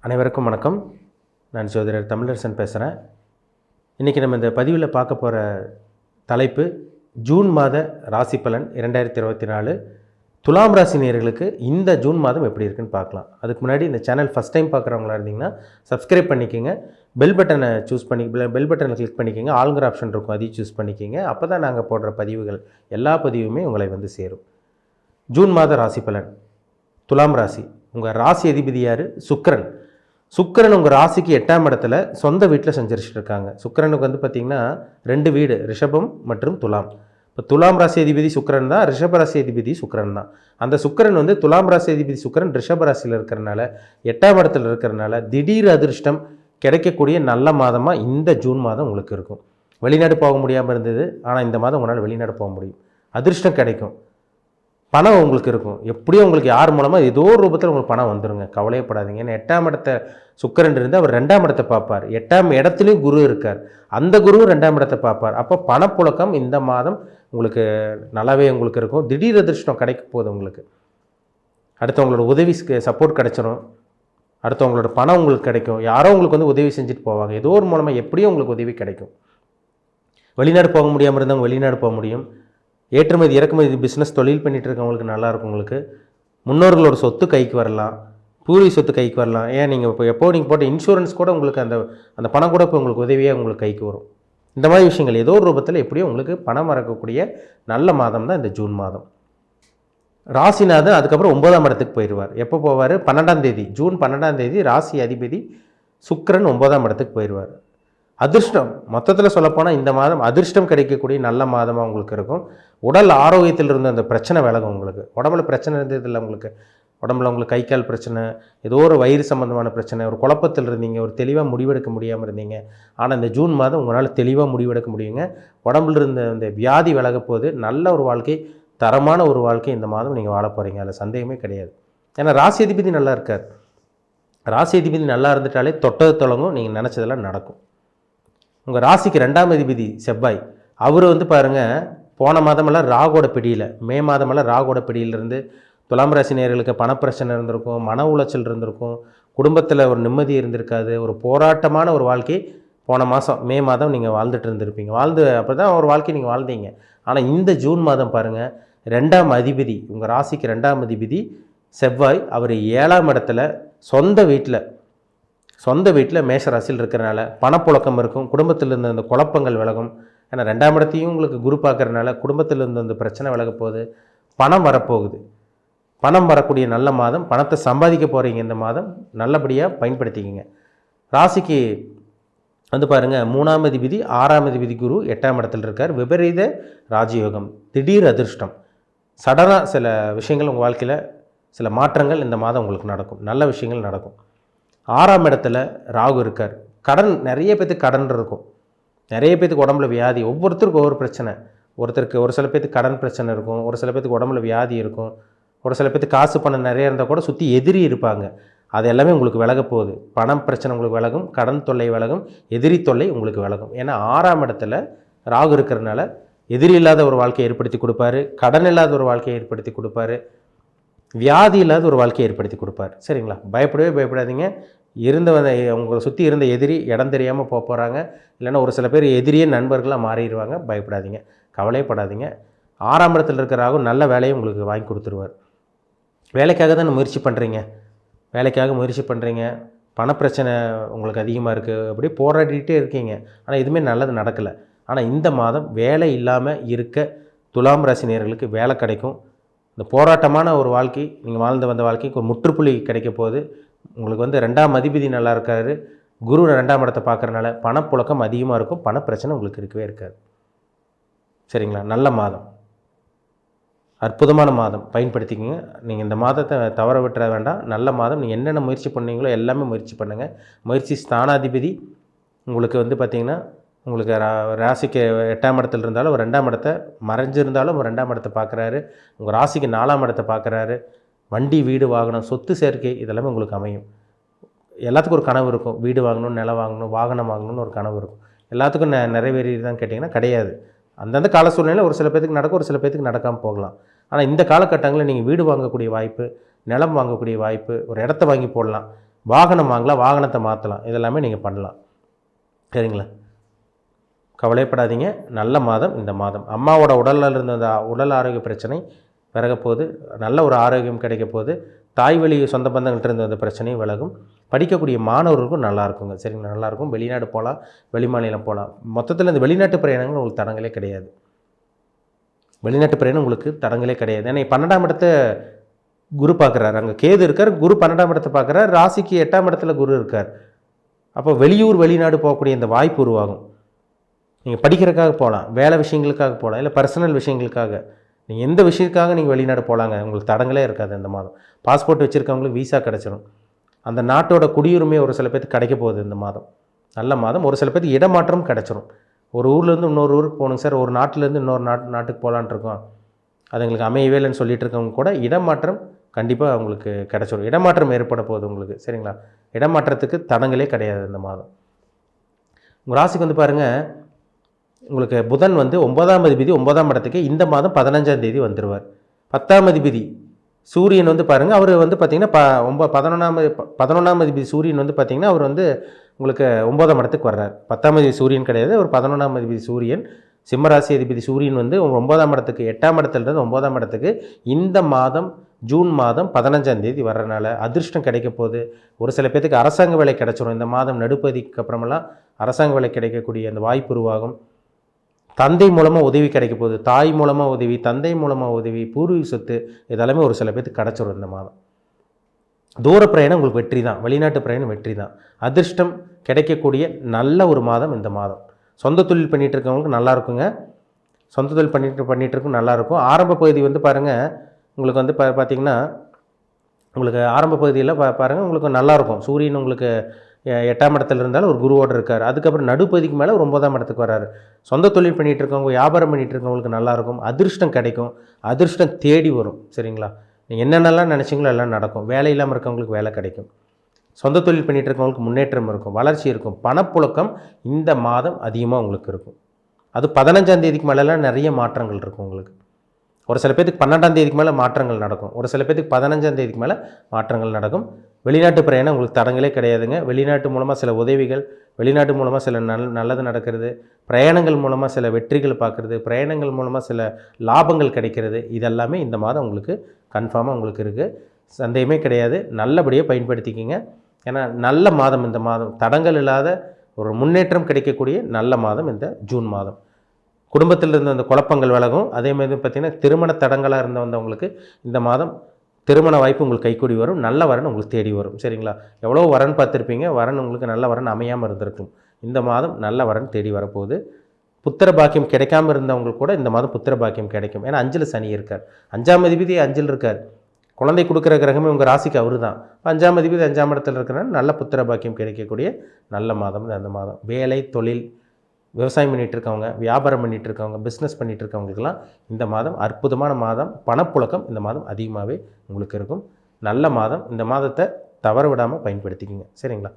அனைவருக்கும் வணக்கம். நான் ஜோதிடர் தமிழரசன் பேசுகிறேன். இன்றைக்கி நம்ம இந்த பதிவில் பார்க்க போகிற தலைப்பு ஜூன் மாத ராசி பலன் 2024 துலாம் ராசி நேயர்களுக்கு இந்த ஜூன் மாதம் எப்படி இருக்குன்னு பார்க்கலாம். அதுக்கு முன்னாடி இந்த சேனல் ஃபஸ்ட் டைம் பார்க்குறவங்களா இருந்தீங்கன்னா சப்ஸ்கிரைப் பண்ணிக்கோங்க, பெல் பட்டனை சூஸ் பண்ணி பெல் பட்டனை கிளிக் பண்ணிக்கோங்க, ஆளுங்கிற ஆப்ஷன் இருக்கும் அதையும் சூஸ் பண்ணிக்கோங்க. அப்போ தான் நாங்கள் போடுற பதிவுகள் எல்லா பதிவுமே உங்களை வந்து சேரும். ஜூன் மாத ராசி பலன் துலாம் ராசி. உங்கள் ராசி அதிபதி யார்? சுக்கிரன். சுக்கிரன் உங்கள் ராசிக்கு 8ஆம் இடத்துல சொந்த வீட்டில் சஞ்சரிச்சுட்டு இருக்காங்க. சுக்கிரனுக்கு வந்து பார்த்திங்கன்னா 2 வீடு, ரிஷபம் மற்றும் துலாம். இப்போ துலாம் ராசி அதிபதி சுக்கிரன் தான், ரிஷப ராசி அதிபதி சுக்கிரன் தான். அந்த சுக்கிரன் வந்து துலாம் ராசி அதிபதி சுக்கிரன் ரிஷப ராசியில் இருக்கிறனால 8ஆம் இடத்துல இருக்கிறனால திடீர் அதிர்ஷ்டம் கிடைக்கக்கூடிய நல்ல மாதமாக இந்த ஜூன் மாதம் உங்களுக்கு இருக்கும். வெளிநாடு போக முடியாமல் இருந்தது, ஆனால் இந்த மாதம் உங்களால் வெளிநாடு போக முடியும். அதிர்ஷ்டம் கிடைக்கும், பணம் உங்களுக்கு இருக்கும். எப்படியும் உங்களுக்கு யார் மூலமாக ஏதோ ஒரு ரூபத்தில் உங்களுக்கு பணம் வந்துடுங்க, கவலையப்படாதீங்க. ஏன்னா 8ஆம் இடத்தை சுக்கிரன் இருந்து அவர் 2ஆம் இடத்தை பார்ப்பார். 8ஆம் இடத்துலையும் குரு இருக்கார், அந்த குருவும் 2ஆம் இடத்தை பார்ப்பார். அப்போ பணப்புழக்கம் இந்த மாதம் உங்களுக்கு நல்லாவே உங்களுக்கு இருக்கும். திடீர் அதிர்ஷ்டம் கிடைக்க போகுது உங்களுக்கு. அடுத்தவங்களோட உதவி சப்போர்ட் கிடைச்சிடும். அடுத்தவங்களோட பணம் உங்களுக்கு கிடைக்கும். யாரோ உங்களுக்கு வந்து உதவி செஞ்சுட்டு போவாங்க, ஏதோ ஒரு மூலமாக எப்படியும் உங்களுக்கு உதவி கிடைக்கும். வெளிநாடு போக முடியாமல் இருந்தவங்க வெளிநாடு போக முடியும். ஏற்றுமதி இறக்குமதி பிஸ்னஸ் தொழில் பண்ணிகிட்டு இருக்கவங்களுக்கு நல்லாயிருக்கும். உங்களுக்கு முன்னோர்களோட சொத்து கைக்கு வரலாம், பூர்வீக சொத்து கைக்கு வரலாம். ஏன் நீங்கள் எப்போ நீங்கள் போட்ட இன்சூரன்ஸ் கூட உங்களுக்கு அந்த பணம் கூட இப்போ உங்களுக்கு உதவியாக உங்களுக்கு கைக்கு வரும். இந்த மாதிரி விஷயங்கள் ஏதோ ஒரு ரூபத்தில் எப்படியும் உங்களுக்கு பணம் வரக்கூடிய நல்ல மாதம் தான் இந்த ஜூன் மாதம். ராசிநாதன் அதுக்கப்புறம் 9ஆம் இடத்துக்கு போயிடுவார். எப்போ போவார்? 12ஆம் தேதி, ஜூன் 12ஆம் தேதி ராசி அதிபதி சுக்கிரன் 9ஆம் இடத்துக்கு போயிடுவார். அதிர்ஷ்டம் மொத்தத்தில் சொல்லப்போனால் இந்த மாதம் அதிர்ஷ்டம் கிடைக்கக்கூடிய நல்ல மாதமாக உங்களுக்கு இருக்கும். உடல் ஆரோக்கியத்தில் இருந்த அந்த பிரச்சனை விலகும். உங்களுக்கு உடம்புல பிரச்சனை இருந்ததில்லை, உங்களுக்கு உடம்புல உங்களுக்கு கை கால் பிரச்சனை, ஏதோ ஒரு வயிறு சம்மந்தமான பிரச்சனை, ஒரு குழப்பத்தில் இருந்தீங்க, ஒரு தெளிவாக முடிவெடுக்க முடியாமல் இருந்தீங்க. ஆனால் இந்த ஜூன் மாதம் உங்களால் தெளிவாக முடிவெடுக்க முடியுங்க. உடம்புல இருந்த இந்த வியாதி விலக போது நல்ல ஒரு வாழ்க்கை, தரமான ஒரு வாழ்க்கை இந்த மாதம் நீங்கள் வாழ போகிறீங்க, அதில் சந்தேகமே கிடையாது. ஏன்னா ராசி அதிபதி நல்லா இருக்கார். ராசி அதிபதி நல்லா இருந்துட்டாலே தொட்டது தொடங்கும், நீங்கள் நினச்சதெல்லாம் நடக்கும். உங்கள் ராசிக்கு 2ஆம் அதிபதி செவ்வாய், அவர் வந்து பாருங்கள் போன மாதமெல்லாம் ராகோட பிடியில், மே மாதமெல்லாம் ராகோட பிடியிலிருந்து துலாம் ராசி நேயர்களுக்கு பணப்பிரச்சனை இருந்திருக்கும், மன உளைச்சல் இருந்திருக்கும், குடும்பத்தில் ஒரு நிம்மதி இருந்திருக்காது, ஒரு போராட்டமான ஒரு வாழ்க்கை போன மாதம் மே மாதம் நீங்கள் வாழ்ந்துட்டு இருந்திருப்பீங்க. அப்போ தான் ஒரு வாழ்க்கை நீங்கள் வாழ்ந்தீங்க. ஆனால் இந்த ஜூன் மாதம் பாருங்கள் 2ஆம் அதிபதி, உங்கள் ராசிக்கு 2ஆம் அதிபதி செவ்வாய், அவர் 7ஆம் இடத்துல சொந்த வீட்டில் மேஷராசியில் இருக்கிறனால பணப்புழக்கம் இருக்கும். குடும்பத்தில் இருந்த அந்த குழப்பங்கள் விலகும். ஏன்னா 2ஆம் இடத்தையும் உங்களுக்கு குரு பார்க்குறதுனால குடும்பத்தில் இருந்த அந்த பிரச்சனை விலக போகுது. பணம் வரப்போகுது. பணம் வரக்கூடிய நல்ல மாதம். பணத்தை சம்பாதிக்க போகிறீங்க இந்த மாதம், நல்லபடியாக பயன்படுத்திக்கிங்க. ராசிக்கு வந்து பாருங்கள் 3ஆம் அதிபதி 6ஆம் அதிபதி குரு 8ஆம் இடத்துல இருக்கார். விபரீத ராஜயோகம், திடீர் அதிர்ஷ்டம், சடனாக சில விஷயங்கள் உங்கள் வாழ்க்கையில் சில மாற்றங்கள் இந்த மாதம் உங்களுக்கு நடக்கும், நல்ல விஷயங்கள் நடக்கும். 6ஆம் இடத்துல ராகு இருக்கார். கடன், நிறைய பேத்துக்கு கடன் இருக்கும், நிறைய பேத்துக்கு உடம்புல வியாதி, ஒவ்வொருத்தருக்கும் ஒவ்வொரு பிரச்சனை. ஒரு சில பேத்துக்கு கடன் பிரச்சனை இருக்கும், ஒரு சில பேத்துக்கு உடம்புல வியாதி இருக்கும், ஒரு சில பேத்துக்கு காசு பணம் நிறைய இருந்தால் கூட சுற்றி எதிரி இருப்பாங்க. அது எல்லாமே உங்களுக்கு விலக போகுது. பணம் பிரச்சனை உங்களுக்கு விலகும், கடன் தொல்லை விலகும், எதிரி தொல்லை உங்களுக்கு விலகும். ஏன்னா 6ஆம் இடத்துல ராகு இருக்கிறதுனால எதிரி இல்லாத ஒரு வாழ்க்கையை ஏற்படுத்தி கொடுப்பாரு, கடன் இல்லாத ஒரு வாழ்க்கையை ஏற்படுத்தி கொடுப்பாரு, வியாதி இல்லாத ஒரு வாழ்க்கையை ஏற்படுத்தி கொடுப்பார். சரிங்களா? பயப்படாதீங்க. உங்களை சுற்றி இருந்த எதிரி இடம் தெரியாமல் போகிறாங்க, இல்லைன்னா ஒரு சில பேர் எதிரியே நண்பர்களாக மாறிடுவாங்க. பயப்படாதீங்க, கவலைப்படாதீங்க. 6ஆம் இடத்துல இருக்கிறாகவும் நல்ல வேலையை உங்களுக்கு வாங்கி கொடுத்துருவார். வேலைக்காக தான் முயற்சி பண்ணுறீங்க, பணப்பிரச்சனை உங்களுக்கு அதிகமாக இருக்குது, அப்படியே போராடிட்டே இருக்கீங்க, ஆனால் எதுவுமே நல்லது நடக்கலை. ஆனால் இந்த மாதம் வேலை இல்லாமல் இருக்க துலாம் ராசி நேயர்களுக்கு வேலை கிடைக்கும். இந்த போராட்டமான ஒரு வாழ்க்கை, நீங்கள் வாழ்ந்து வந்த வாழ்க்கைக்கு ஒரு முற்றுப்புள்ளி கிடைக்க போகுது. உங்களுக்கு வந்து 2ஆம் அதிபதி நல்லா இருக்காரு, குரு 2ஆம் இடத்தை பார்க்குறனால பணப்புழக்கம் அதிகமாக இருக்கும், பணப்பிரச்சனை உங்களுக்கு இருக்கவே இருக்காது. சரிங்களா? நல்ல மாதம், அற்புதமான மாதம், பயன்படுத்திக்கோங்க. நீங்கள் இந்த மாதத்தை தவற விட்டுற வேண்டாம். நல்ல மாதம். நீங்கள் என்னென்ன முயற்சி பண்ணீங்களோ எல்லாமே முயற்சி பண்ணுங்கள். முயற்சி ஸ்தானாதிபதி உங்களுக்கு வந்து பார்த்திங்கன்னா உங்களுக்கு ராசிக்கு 8ஆம் இடத்துல இருந்தாலும் ஒரு 2ஆம் இடத்தை மறைஞ்சிருந்தாலும் ஒரு 2ஆம் இடத்தை பார்க்குறாரு. உங்கள் ராசிக்கு 4ஆம் இடத்தை பார்க்குறாரு. வண்டி, வீடு, வாகனம், சொத்து சேர்க்கை இதெல்லாமே உங்களுக்கு அமையும். எல்லாத்துக்கும் ஒரு கனவு இருக்கும். வீடு வாங்கணும், நிலம் வாங்கணும், வாகனம் வாங்கணும்னு ஒரு கனவு இருக்கும். எல்லாத்துக்கும் நிறைவேறிதான் கேட்டிங்கன்னா கிடையாது. அந்தந்த கால சூழ்நிலையில் ஒரு சில பேத்துக்கு நடக்கும், ஒரு சில பேத்துக்கு நடக்காமல் போகலாம். ஆனால் இந்த காலகட்டங்களில் நீங்கள் வீடு வாங்கக்கூடிய வாய்ப்பு, நிலம் வாங்கக்கூடிய வாய்ப்பு, ஒரு இடத்த வாங்கி போடலாம். வாகனம் வாங்கலாம், வாகனத்தை மாற்றலாம், இதெல்லாமே நீங்கள் பண்ணலாம். சரிங்களா? கவலைப்படாதீங்க. நல்ல மாதம் இந்த மாதம். அம்மாவோட உடலில் இருந்த அந்த உடல் ஆரோக்கிய பிரச்சனை விலக போகுது. நல்ல ஒரு ஆரோக்கியம் கிடைக்க போகுது. தாய் வழி சொந்த பந்தங்கள்ட்ட இருந்த அந்த பிரச்சனையும் விலகும். படிக்கக்கூடிய மாணவர்களுக்கும் நல்லா இருக்குங்க. சரிங்களா? நல்லாயிருக்கும். வெளிநாடு போகலாம், வெளி மாநிலம் போகலாம். மொத்தத்தில் இந்த வெளிநாட்டு பிரயாணங்கள் உங்களுக்கு தடங்களே கிடையாது. வெளிநாட்டு பிரயாணம் உங்களுக்கு தடங்களே கிடையாது. ஏன்னா 12ஆம் இடத்தை குரு பார்க்குறாரு. அங்கே கேது இருக்கார், குரு 12ஆம் இடத்தை பார்க்குறாரு. ராசிக்கு 8ஆம் இடத்துல குரு இருக்கார். அப்போ வெளியூர் வெளிநாடு போகக்கூடிய இந்த வாய்ப்பு உருவாகும். நீங்கள் படிக்கிறதுக்காக போகலாம், வேலை விஷயங்களுக்காக போகலாம், இல்லை பர்சனல் விஷயங்களுக்காக, நீங்கள் எந்த விஷயத்துக்காக நீங்கள் வெளிநாடு போகலாங்க. உங்களுக்கு தடங்களே இருக்காது இந்த மாதம். பாஸ்போர்ட் வச்சுருக்கவங்களுக்கு வீசா கிடச்சிடும். அந்த நாட்டோட குடியுரிமை ஒரு சில பேருக்கு கிடைக்க போகுது இந்த மாதம். நல்ல மாதம். ஒரு சில பேருக்கு இடமாற்றம் கிடச்சிரும். ஒரு ஊர்லேருந்து இன்னொரு ஊருக்கு போகணுங்க சார், ஒரு நாட்டிலேருந்து இன்னொரு நாட்டுக்கு போகலான் இருக்கோம், அது எங்களுக்கு அமையவே இல்லைன்னு சொல்லிட்டு இருக்கவங்க கூட இடமாற்றம் கண்டிப்பாக உங்களுக்கு கிடச்சிடும். இடமாற்றம் ஏற்பட போகுது உங்களுக்கு. சரிங்களா? இடமாற்றத்துக்கு தடங்களே கிடையாது இந்த மாதம். உங்கள் ராசிக்கு வந்து பாருங்கள், உங்களுக்கு புதன் வந்து 9ஆம் அதிபதி 9ஆம் இடத்துக்கு இந்த மாதம் 15ஆம் தேதி வந்துடுவார். 10ஆம் அதிபதி சூரியன் வந்து பாருங்கள், அவர் வந்து பார்த்திங்கன்னா 11ஆம் அதிபதி சூரியன் வந்து பார்த்திங்கன்னா அவர் வந்து உங்களுக்கு 9ஆம் இடத்துக்கு வர்றார். 10ஆம் அதிபதி சூரியன் கிடையாது, அவர் 11ஆம் அதிபதி சூரியன். சிம்மராசி அதிபதி சூரியன் வந்து 9ஆம் இடத்துக்கு 8ஆம் இடத்துலேருந்து 9ஆம் இடத்துக்கு இந்த மாதம் ஜூன் மாதம் 15ஆம் தேதி வர்றதுனால அதிர்ஷ்டம் கிடைக்க போகுது. ஒரு சில பேர்த்துக்கு அரசாங்க வேலை கிடச்சிரும். இந்த மாதம் நடுப்பதிக்கு அப்புறமெல்லாம் அரசாங்க வேலை கிடைக்கக்கூடிய அந்த வாய்ப்பு உருவாகும். தந்தை மூலமாக உதவி கிடைக்க போகுது. தாய் மூலமாக உதவி, தந்தை மூலமாக உதவி, பூர்வீக சொத்து, இதெல்லாமே ஒரு சில பேருக்கு கிடச்சிரும் இந்த மாதம். தூர பிரயாணம் உங்களுக்கு வெற்றி தான். வெளிநாட்டு பிரயாணம் வெற்றி தான். அதிர்ஷ்டம் கிடைக்கக்கூடிய நல்ல ஒரு மாதம் இந்த மாதம். சொந்த தொழில் பண்ணிகிட்டு இருக்கவங்களுக்கு நல்லா இருக்குங்க. சொந்த தொழில் பண்ணிகிட்டு இருக்கும் நல்லாயிருக்கும். ஆரம்ப பகுதி வந்து பாருங்கள், உங்களுக்கு வந்து பார்த்திங்கன்னா உங்களுக்கு ஆரம்ப பகுதியில் பாருங்கள் உங்களுக்கு நல்லாயிருக்கும். சூரியன் உங்களுக்கு 8ஆம் இடத்துல இருந்தாலும் ஒரு குருவோடு இருக்கார். அதுக்கப்புறம் நடுப்பதிக்கு மேலே ஒரு 9ஆம் இடத்துக்கு வர்றாரு. சொந்த தொழில் பண்ணிகிட்டு இருக்கவங்க, வியாபாரம் பண்ணிகிட்டு இருக்கவங்களுக்கு நல்லாயிருக்கும். அதிர்ஷ்டம் கிடைக்கும். அதிர்ஷ்டம் தேடி வரும். சரிங்களா? நீங்கள் என்னென்னலாம் நினச்சிங்களோ எல்லாம் நடக்கும். வேலை இல்லாமல் இருக்கவங்களுக்கு வேலை கிடைக்கும். சொந்த தொழில் பண்ணிகிட்டு இருக்கவங்களுக்கு முன்னேற்றம் இருக்கும், வளர்ச்சி இருக்கும். பணப்புழக்கம் இந்த மாதம் அதிகமாக உங்களுக்கு இருக்கும். அது 15ஆம் தேதிக்கு மேலெலாம் நிறைய மாற்றங்கள் இருக்கும் உங்களுக்கு. ஒரு சில பேருக்கு 12ஆம் தேதிக்கு மேலே மாற்றங்கள் நடக்கும். ஒரு சில பேருக்கு 15ஆம் தேதிக்கு மேலே மாற்றங்கள் நடக்கும். வெளிநாட்டு பிரயாணம் உங்களுக்கு தடங்களே கிடையாதுங்க. வெளிநாட்டு மூலமாக சில உதவிகள், வெளிநாட்டு மூலமாக சில நல்லது நடக்கிறது, பிரயாணங்கள் மூலமாக சில வெற்றிகள் பார்க்குறது, பிரயாணங்கள் மூலமாக சில லாபங்கள் கிடைக்கிறது, இதெல்லாமே இந்த மாதம் உங்களுக்கு கன்ஃபார்மாக உங்களுக்கு இருக்குது. சந்தேகமே கிடையாது. நல்லபடியாக பயன்படுத்திக்கிங்க. ஏன்னா நல்ல மாதம் இந்த மாதம். தடங்கள் இல்லாத ஒரு முன்னேற்றம் கிடைக்கக்கூடிய நல்ல மாதம் இந்த ஜூன் மாதம். குடும்பத்தில் இருந்த அந்த குழப்பங்கள் விலகும். அதேமாதிரி பார்த்திங்கன்னா திருமண தடங்களாக வந்தவங்களுக்கு இந்த மாதம் திருமண வாய்ப்பு உங்களுக்கு கைக்கூடி வரும். நல்ல வரன் உங்களுக்கு தேடி வரும். சரிங்களா? எவ்வளோ வரன் பார்த்துருப்பீங்க, வரன் உங்களுக்கு நல்ல வரன் அமையாமல் இருந்திருக்கும். இந்த மாதம் நல்ல வரன் தேடி வரப்போகுது. புத்திர பாக்கியம் கிடைக்காமல் இருந்தவங்களுக்கு கூட இந்த மாதம் புத்திர பாக்கியம் கிடைக்கும். ஏன்னா 5ல் சனி இருக்கார். 5ஆம் அதிபதி 5ல் இருக்கார். குழந்தை கொடுக்குற கிரகமே உங்கள் ராசிக்கு அவர் தான். 5ஆம் அதிபதி 5ஆம் இடத்துல இருக்கிறனால நல்ல புத்திர பாக்கியம் கிடைக்கக்கூடிய நல்ல மாதம் அந்த மாதம். வேலை, தொழில், விவசாயம் பண்ணிகிட்டு இருக்கவங்க, வியாபாரம் பண்ணிகிட்டு இருக்கவங்க, பிஸ்னஸ் பண்ணிகிட்டு இருக்கவங்களுக்கெல்லாம் இந்த மாதம் அற்புதமான மாதம். பணப்புழக்கம் இந்த மாதம் அதிகமாகவே உங்களுக்கு இருக்கும். நல்ல மாதம். இந்த மாதத்தை தவற விடாமல் பயன்படுத்திக்கிங்க. சரிங்களா?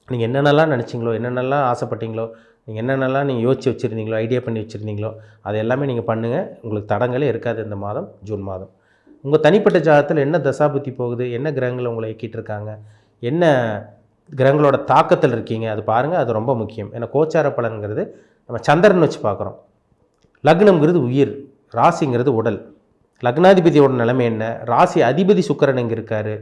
நீங்கள் என்னென்னலாம் நினச்சிங்களோ, என்னென்னலாம் ஆசைப்பட்டீங்களோ, நீங்கள் என்னென்னலாம் நீங்கள் யோசிச்சு வச்சுருந்தீங்களோ, ஐடியா பண்ணி வச்சுருந்தீங்களோ, அது எல்லாமே நீங்கள் பண்ணுங்கள். உங்களுக்கு தடங்களே இருக்காது இந்த மாதம் ஜூன் மாதம். உங்கள் தனிப்பட்ட ஜாதகத்தில் என்ன தசாபுத்தி போகுது, என்ன கிரகங்கள் உங்களை இயக்கிட்டு இருக்காங்க, என்ன கிரகங்களோட தாக்கத்தில் இருக்கீங்க, அது பாருங்கள். அது ரொம்ப முக்கியம். ஏன்னா கோச்சார பலன்கிறது நம்ம சந்திரன் வச்சு பார்க்குறோம். லக்னம்ங்கிறது உயிர், ராசிங்கிறது உடல். லக்னாதிபதியோட நிலைமை என்ன, ராசி அதிபதி சுக்கிரன் எங்கே இருக்கார்,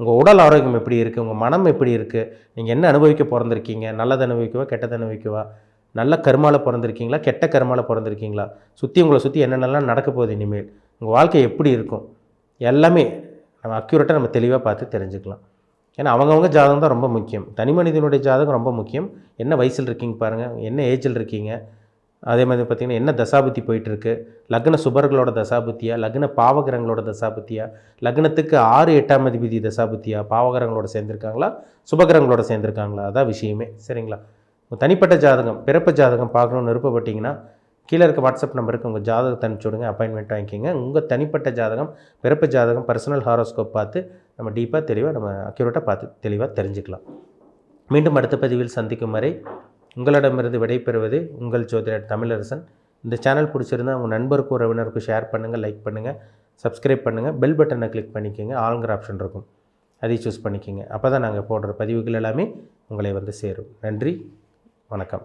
உங்கள் உடல் ஆரோக்கியம் எப்படி இருக்குது, உங்கள் மனம் எப்படி இருக்குது, நீங்கள் என்ன அனுபவிக்க பிறந்திருக்கீங்க, நல்லது அனுபவிக்கவா கெட்டது அனுபவிக்கவா, நல்ல கர்மாவில் பிறந்திருக்கீங்களா கெட்ட கர்மாவில் பிறந்திருக்கீங்களா, உங்களை சுற்றி என்னென்னலாம் நடக்க போகுது, இனிமேல் உங்கள் வாழ்க்கை எப்படி இருக்கும், எல்லாமே நம்ம அக்யூரேட்டாக நம்ம தெளிவாக பார்த்து தெரிஞ்சுக்கலாம். ஏன்னா அவங்கவுங்க ஜாதகம் தான் ரொம்ப முக்கியம். தனி மனிதனுடைய ஜாதகம் ரொம்ப முக்கியம். என்ன வயசில் இருக்கீங்க பாருங்கள், என்ன ஏஜில் இருக்கீங்க, அதே மாதிரி பார்த்திங்கன்னா என்ன தசாபுத்தி போயிட்டுருக்கு, லக்ன சுபர்களோட தசாபுத்தியா, லக்ன பாவகிரகங்களோட தசாபுத்தியா, லக்னத்துக்கு 6 8ஆம் அதிபதி தசாபுத்தியா, பாவகிரகங்களோட சேர்ந்துருக்காங்களா சுபகிரகங்களோட சேர்ந்துருக்காங்களா, அதான் விஷயமே. சரிங்களா? தனிப்பட்ட ஜாதகம், பிறப்பு ஜாதகம் பார்க்கணுன்னு விருப்பப்பட்டீங்கன்னா கீழே இருக்க வாட்ஸ்அப் நம்பருக்கு உங்கள் ஜாதகத்தை அனுப்பிச்சி விடுங்க, அப்பாயின்மெண்ட் வாங்கிக்கிங்க. உங்கள் தனிப்பட்ட ஜாதகம், பிறப்பு ஜாதகம், பர்சனல் ஹாரோஸ்கோப் பார்த்து நம்ம டீப்பாக தெளிவாக நம்ம அக்யூரேட்டாக பார்த்து தெளிவாக தெரிஞ்சுக்கலாம். மீண்டும் அடுத்த பதிவில் சந்திக்கும் வரை உங்களிடமிருந்து விடைபெறுவது உங்கள் ஜோதிடர் தமிழரசன். இந்த சேனல் பிடிச்சிருந்தால் உங்கள் நண்பருக்கும் உறவினருக்கும் ஷேர் பண்ணுங்கள், லைக் பண்ணுங்கள், சப்ஸ்கிரைப் பண்ணுங்கள், பெல் பட்டனை கிளிக் பண்ணிக்கோங்க. ஆளுங்கிற ஆப்ஷன் இருக்கும், அதை சூஸ் பண்ணிக்கோங்க. அப்போ தான் நாங்கள் போடுற பதிவுகள் எல்லாமே உங்களை வந்து சேரும். நன்றி, வணக்கம்.